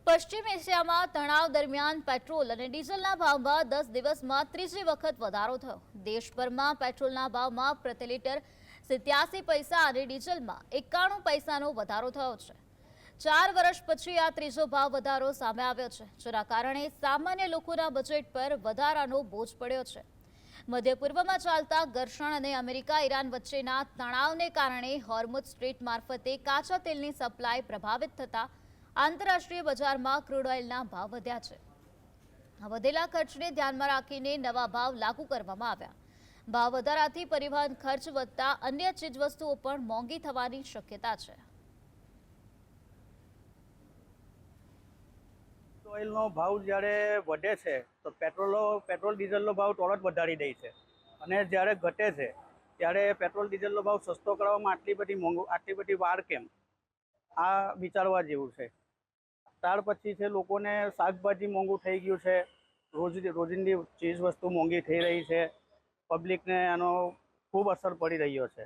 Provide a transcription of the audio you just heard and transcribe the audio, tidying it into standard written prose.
પશ્ચિમ એશિયામાં તણાવ દરમિયાન પેટ્રોલ અને ડીઝલના ભાવમાં 10 દિવસમાં ત્રીજી વખત વધારો થયો। દેશભરમાં પેટ્રોલના ભાવમાં પ્રતિ લિટર 87 પૈસા અને ડીઝલમાં 91 પૈસાનો વધારો થયો છે। 4 વર્ષ પછી આ ત્રીજો ભાવ વધારો સામે આવ્યો છે, જેના કારણે સામાન્ય લોકોના બજેટ પર વધારાનો બોજ પડ્યો છે। મધ્ય પૂર્વમાં ચાલતા ઘર્ષણ અને અમેરિકા ઈરાન વચ્ચેના તણાવને કારણે હોર્મુઝ સ્ટ્રીટ મારફતે કાચા તેલની સપ્લાય પ્રભાવિત થતા આંતરરાષ્ટ્રીય બજારમાં ક્રૂડ ઓઇલના ભાવ વધ્યા છે। આ વધેલા ખર્ચને ધ્યાનમાં રાખીને નવા ભાવ લાગુ કરવામાં આવ્યા। ભાવ વધારાથી પરિવહન ખર્ચ વધતા અન્ય ચીજવસ્તુઓ પણ મોંઘી થવાની શક્યતા છે। ઓઇલનો ભાવ જ્યારે વધે છે તો પેટ્રોલ ડીઝલનો ભાવ તરત વધારી દે છે, અને જ્યારે ઘટે છે ત્યારે પેટ્રોલ ડીઝલનો ભાવ સસ્તો કરવામાં આટલી બધી વાર કેમ, આ વિચારવા જેવું છે। ત્યાર પછી છે લોકોને શાકભાજી મોંઘું થઈ ગયું છે, રોજિંદી ચીજ વસ્તુ મોંઘી થઈ રહી છે, પબ્લિકને આનો ખૂબ અસર પડી રહ્યો છે।